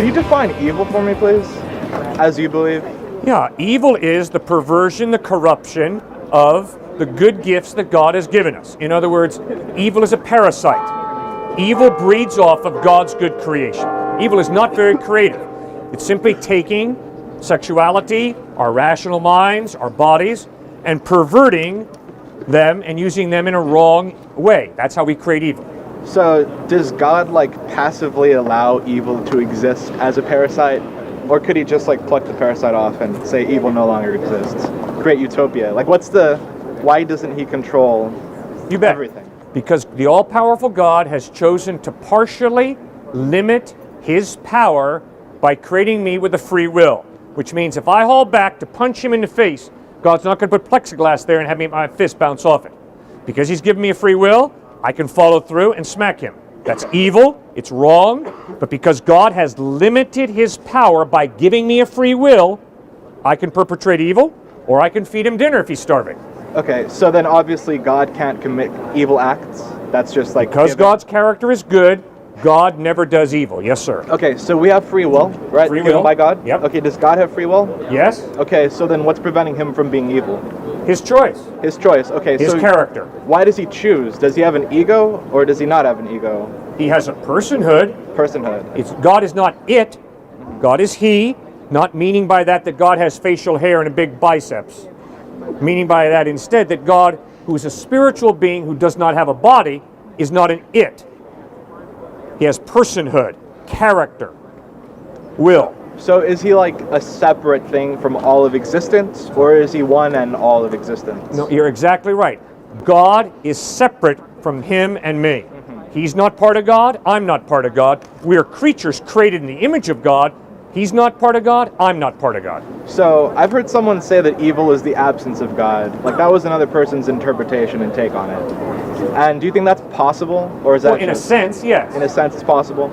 Can you define evil for me, please? As you believe? Yeah, evil is the perversion, the corruption of the good gifts that God has given us. In other words, evil is a parasite. Evil breeds off of God's good creation. Evil is not very creative. It's simply taking sexuality, our rational minds, our bodies, and perverting them and using them in a wrong way. That's how we create evil. So does God like passively allow evil to exist as a parasite? Or could he just like pluck the parasite off and say evil no longer exists? Create utopia. Like why doesn't he control everything? Because the all-powerful God has chosen to partially limit his power by creating me with a free will. Which means if I haul back to punch him in the face, God's not going to put plexiglass there and have my fist bounce off it. Because he's given me a free will, I can follow through and smack him. That's evil, it's wrong, but because God has limited his power by giving me a free will, I can perpetrate evil, or I can feed him dinner if he's starving. Okay, so then obviously God can't commit evil acts. That's just like... Because God's character is good, God never does evil. Yes, sir. Okay, so we have free will, right? Free Given will. by God? Yep. Okay, does God have free will? Yes. Okay, so then what's preventing him from being evil? His choice. His choice, okay. His character. Why does he choose? Does he have an ego, or does he not have an ego? He has a personhood. Personhood. God is not it. God is he. Not meaning by that God has facial hair and a big biceps. Meaning by that instead that God, who is a spiritual being who does not have a body, is not an it. He has personhood, character, will. So is he like a separate thing from all of existence, or is he one and all of existence? No, you're exactly right. God is separate from him and me. He's not part of God, I'm not part of God. We are creatures created in the image of God. He's not part of God, I'm not part of God. So I've heard someone say that evil is the absence of God. Like that was another person's interpretation and take on it. And do you think that's possible, or is that in a sense, yes. In a sense, it's possible.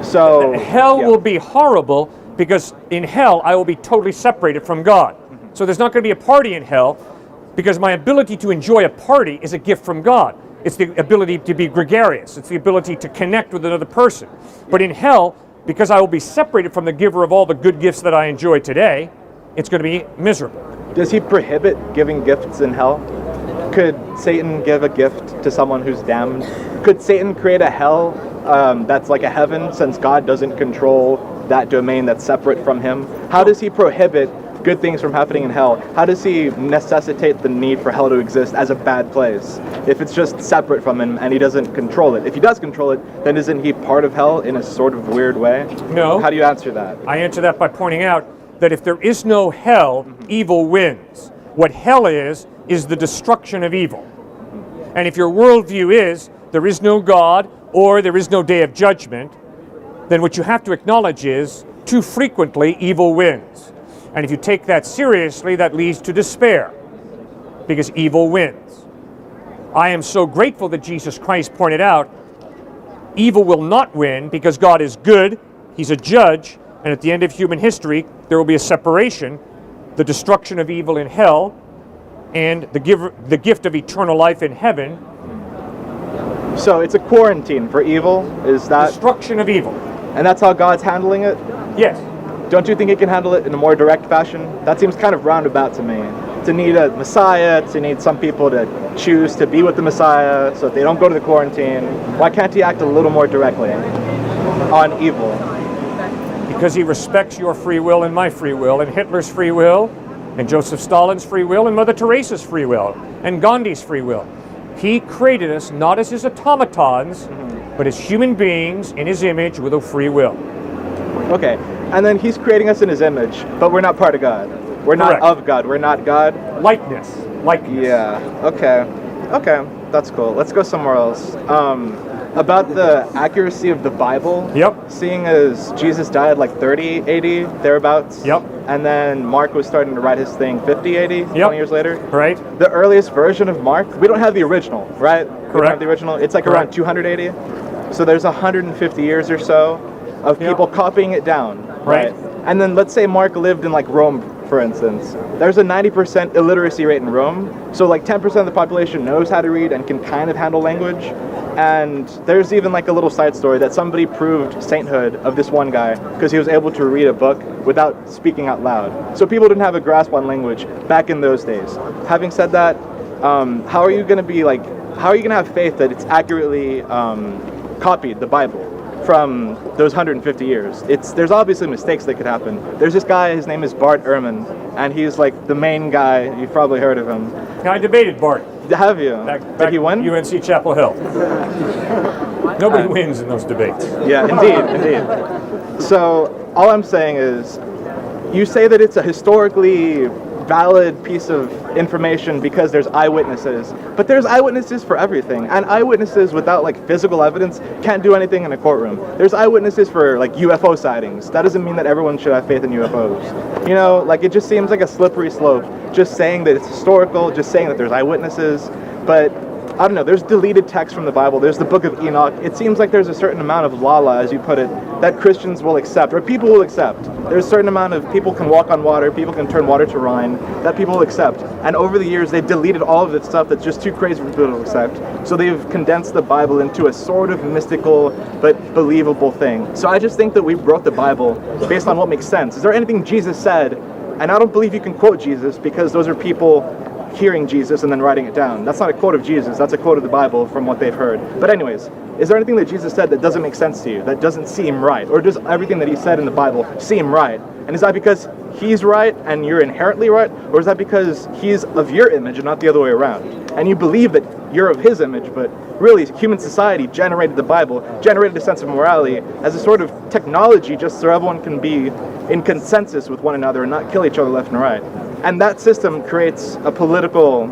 So hell will be horrible because in hell I will be totally separated from God. So there's not going to be a party in hell because my ability to enjoy a party is a gift from God. It's the ability to be gregarious. It's the ability to connect with another person. But in hell, because I will be separated from the giver of all the good gifts that I enjoy today, it's going to be miserable. Does he prohibit giving gifts in hell? Could Satan give a gift to someone who's damned? Could Satan create a hell that's like a heaven, since God doesn't control that domain that's separate from him? How does he prohibit good things from happening in hell? How does he necessitate the need for hell to exist as a bad place if it's just separate from him and he doesn't control it? If he does control it, then isn't he part of hell in a sort of weird way? No. How do you answer that? I answer that by pointing out that if there is no hell, evil wins. What hell is the destruction of evil. And if your worldview is there is no God or there is no day of judgment, then what you have to acknowledge is too frequently evil wins. And if you take that seriously, that leads to despair, because evil wins. I am so grateful that Jesus Christ pointed out, evil will not win because God is good, he's a judge, and at the end of human history, there will be a separation, the destruction of evil in hell, and the gift of eternal life in heaven. So it's a quarantine for evil, is that? Destruction of evil. And that's how God's handling it? Yes. Don't you think he can handle it in a more direct fashion? That seems kind of roundabout to me. To need a Messiah, to need some people to choose to be with the Messiah so that they don't go to the quarantine. Why can't he act a little more directly on evil? Because he respects your free will and my free will, and Hitler's free will, and Joseph Stalin's free will, and Mother Teresa's free will, and Gandhi's free will. He created us not as his automatons, but as human beings in his image with a free will. Okay, and then he's creating us in his image, but we're not part of God. We're Correct. Not of God. We're not God. Likeness. Yeah. Okay, that's cool. Let's go somewhere else. About the accuracy of the Bible. Yep. Seeing as Jesus died like 30 AD, thereabouts. Yep. And then Mark was starting to write his thing 50 AD, 20 years later. Right. The earliest version of Mark, we don't have the original, right? Correct. We don't have the original. It's like around 200 AD. So there's 150 years or so of people copying it down. Right. And then let's say Mark lived in like Rome for instance, there's a 90% illiteracy rate in Rome. So like 10% of the population knows how to read and can kind of handle language. And there's even like a little side story that somebody proved sainthood of this one guy because he was able to read a book without speaking out loud. So people didn't have a grasp on language back in those days. Having said that, how are you going to have faith that it's accurately copied, the Bible, from those 150 years? There's obviously mistakes that could happen. There's this guy, his name is Bart Ehrman, and he's like the main guy. You've probably heard of him. I debated Bart. Have you? Did he win? UNC Chapel Hill. Nobody wins in those debates. Yeah, indeed. So all I'm saying is, you say that it's a historically valid piece of information because there's eyewitnesses, but there's eyewitnesses for everything, and eyewitnesses without like physical evidence can't do anything in a courtroom. There's eyewitnesses for like UFO sightings. That doesn't mean that everyone should have faith in UFOs. You know, like it just seems like a slippery slope, just saying that it's historical, just saying that there's eyewitnesses, but I don't know, there's deleted text from the Bible, there's the book of Enoch. It seems like there's a certain amount of lala, as you put it, that Christians will accept, or people will accept. There's a certain amount of people can walk on water, people can turn water to wine, that people will accept. And over the years, they've deleted all of the stuff that's just too crazy for people to accept. So they've condensed the Bible into a sort of mystical but believable thing. So I just think that we wrote the Bible based on what makes sense. Is there anything Jesus said? And I don't believe you can quote Jesus because those are people hearing Jesus and then writing it down. That's not a quote of Jesus, that's a quote of the Bible from what they've heard. But anyways, is there anything that Jesus said that doesn't make sense to you, that doesn't seem right? Or does everything that he said in the Bible seem right? And is that because he's right and you're inherently right? Or is that because he's of your image and not the other way around? And you believe that you're of his image, but really human society generated the Bible, generated a sense of morality as a sort of technology just so everyone can be in consensus with one another and not kill each other left and right. And that system creates a political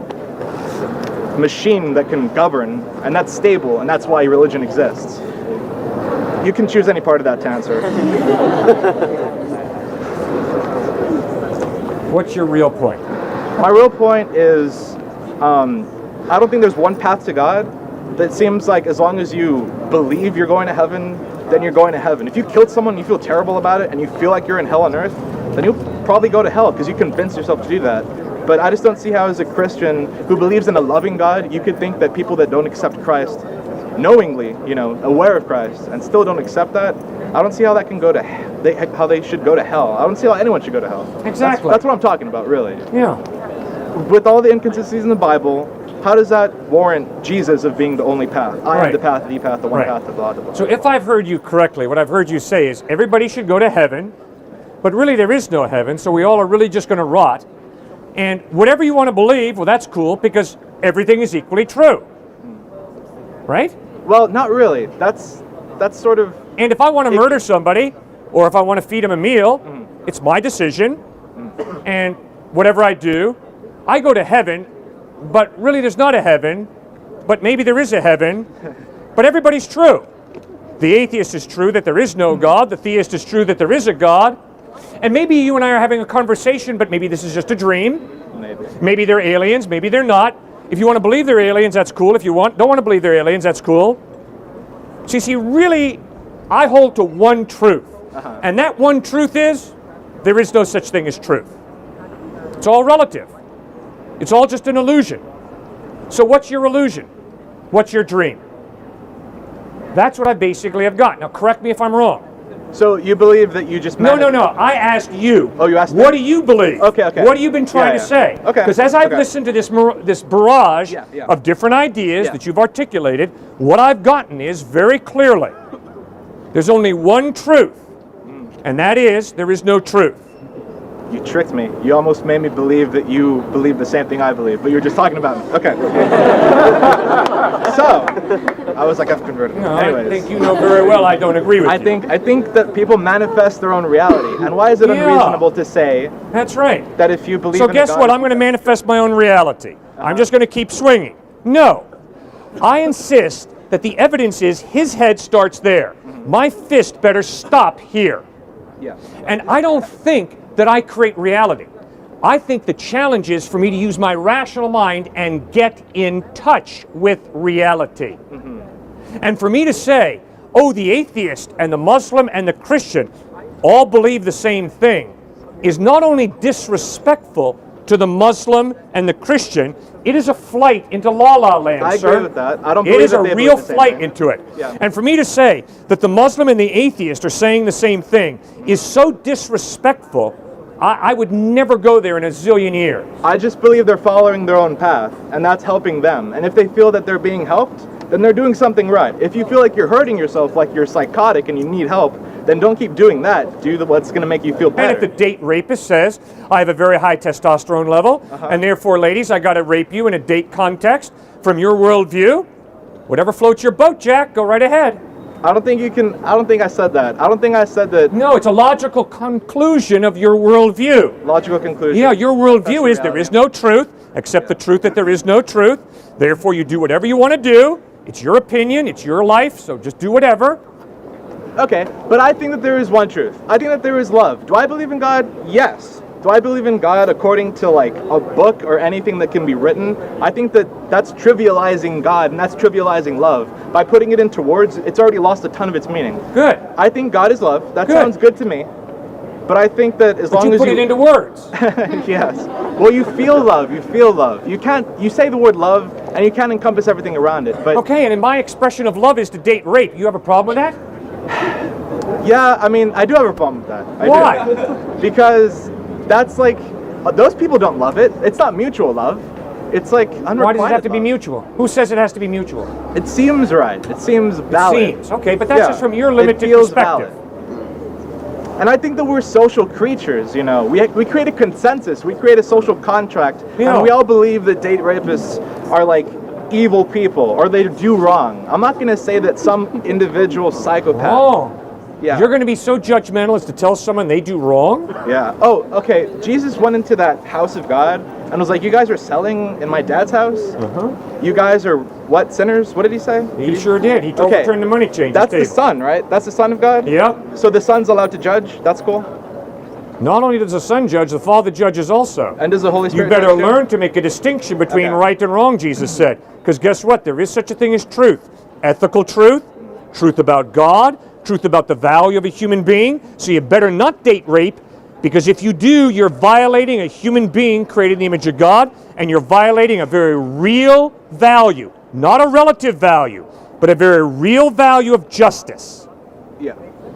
machine that can govern, and that's stable, and that's why religion exists. You can choose any part of that to answer. What's your real point? My real point is, I don't think there's one path to God. That seems like as long as you believe you're going to heaven, then you're going to heaven. If you killed someone and you feel terrible about it, and you feel like you're in hell on earth, then you'll probably go to hell because you convinced yourself to do that. But I just don't see how, as a Christian who believes in a loving God, you could think that people that don't accept Christ, knowingly, aware of Christ, and still don't accept that, I don't see how that can go to how they should go to hell. I don't see how anyone should go to hell. Exactly. That's what I'm talking about, really. Yeah. With all the inconsistencies in the Bible, how does that warrant Jesus of being the only path? I am the path, the path, the one path, the blah, blah, blah. So if I've heard you correctly, what I've heard you say is everybody should go to heaven, but really there is no heaven, so we all are really just going to rot. And whatever you want to believe, well, that's cool because everything is equally true. Right? Well, not really. That's sort of... And if I want to murder somebody, or if I want to feed him a meal, it's my decision. And whatever I do, I go to heaven, but really there's not a heaven, but maybe there is a heaven, but everybody's true. The atheist is true that there is no God, the theist is true that there is a God, and maybe you and I are having a conversation, but maybe this is just a dream. Maybe they're aliens, maybe they're not. If you want to believe they're aliens, that's cool. If you don't want to believe they're aliens, that's cool. So you see, really, I hold to one truth. And that one truth is, there is no such thing as truth. It's all relative. It's all just an illusion. So what's your illusion? What's your dream? That's what I basically have got. Now correct me if I'm wrong. So you believe that you just... No. I asked you. Oh, you asked me? What do you believe? Okay. What have you been trying to say? Okay. Because as I've listened to this barrage of different ideas that you've articulated, what I've gotten is very clearly, there's only one truth, and that is, there is no truth. You tricked me. You almost made me believe that you believe the same thing I believe, but you were just talking about me. Okay. So, I was like, I've converted. No, Anyways. I think you know very well I don't agree with you. I think that people manifest their own reality. And why is it unreasonable to say that's right. that if you believe so in guess God, what? I'm going to manifest my own reality. I'm just going to keep swinging. No. I insist that the evidence is his head starts there. My fist better stop here. Yeah. And I don't think that I create reality. I think the challenge is for me to use my rational mind and get in touch with reality. And for me to say, oh, the atheist and the Muslim and the Christian all believe the same thing, is not only disrespectful to the Muslim and the Christian, it is a flight into la-la land, I sir. agree with that. I don't It believe is that a they real believe the same flight thing. into it. Yeah. And for me to say that the Muslim and the atheist are saying the same thing is so disrespectful, I would never go there in a zillion years. I just believe they're following their own path, and that's helping them. And if they feel that they're being helped, then they're doing something right. If you feel like you're hurting yourself, like you're psychotic and you need help, then don't keep doing that. Do what's going to make you feel better. And if the date rapist says, I have a very high testosterone level, and therefore, ladies, I got to rape you in a date context from your worldview, whatever floats your boat, Jack, go right ahead. I don't think you can. I don't think I said that. I don't think I said that. No, it's a logical conclusion of your worldview. Logical conclusion. Yeah, your worldview That's is there reality. is no truth, except the truth that there is no truth. Therefore, you do whatever you want to do. It's your opinion, it's your life, so just do whatever. Okay, but I think that there is one truth. I think that there is love. Do I believe in God? Yes. Do I believe in God according to like a book or anything that can be written? I think that that's trivializing God and that's trivializing love. By putting it into words, it's already lost a ton of its meaning. Good. I think God is love. That Good. sounds good to me. But I think that as But long you as put it into words. yes. Well, you feel love. You feel love. You can't. You say the word love, and you can't encompass everything around it. But Okay, and in my expression of love is to date rape. You have a problem with that? yeah, I mean, I do have a problem with that. I Why? do. Because that's like those people don't love it. It's not mutual love. It's like unrequited. Why does it have to be love. mutual? Who says it has to be mutual? It seems right. It seems valid. Seems. Okay, but that's Yeah. just from your It limited feels perspective. valid. And I think that we're social creatures, you know. We create a consensus. We create a social contract. Yeah. And we all believe that date rapists are like evil people or they do wrong. I'm not going to say that some individual psychopath. Oh. Yeah. You're going to be so judgmental as to tell someone they do wrong? Yeah. Oh, okay. Jesus went into that house of God and was like, you guys are selling in my dad's house? Uh-huh. You guys are what, sinners? What did he say? He sure did. He told Okay. to turn the money change That's the table. son, right? That's the son of God? Yeah. So the son's allowed to judge? That's cool. Not only does the Son judge, the Father judges also. And does the Holy You Spirit better judge too? learn to make a distinction between Okay. right and wrong, Jesus said. Because guess what? There is such a thing as truth. Ethical truth, truth about God, truth about the value of a human being. So you better not date rape, because if you do, you're violating a human being created in the image of God, and you're violating a very real value, not a relative value, but a very real value of justice. Yeah.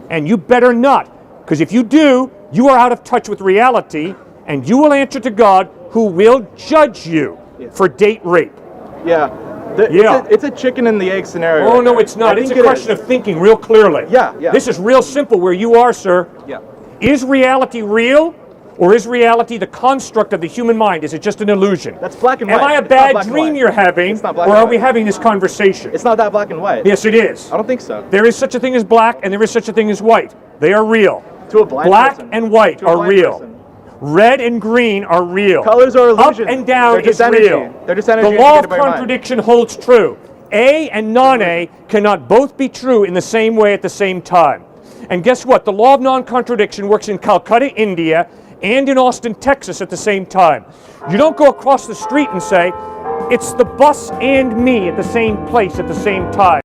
And you better not, because if you do, you are out of touch with reality, and you will answer to God, who will judge you for date rape. Yeah. Yeah. It's a chicken and the egg scenario. Oh, right no, there. it's not. I It's think a it question is. of thinking real clearly. Yeah, yeah. This is real simple where you are, sir. Yeah. Is reality real, or is reality the construct of the human mind? Is it just an illusion? That's black and Am white. I a It's not bad black and dream white. you're having, It's not black or and are we white. having this conversation? It's not that black and white. Yes, it is. I don't think so. There is such a thing as black, and there is such a thing as white. They are real. To a blind Black person. and white To a are blind real. person. Red and green are real. Colors are illusion. Up and down They're just is energy. real. They're just energy The law of indicated by your mind. contradiction holds true. A and non-A cannot both be true in the same way at the same time. And guess what? The law of non-contradiction works in Calcutta, India, and in Austin, Texas at the same time. You don't go across the street and say, it's the bus and me at the same place at the same time.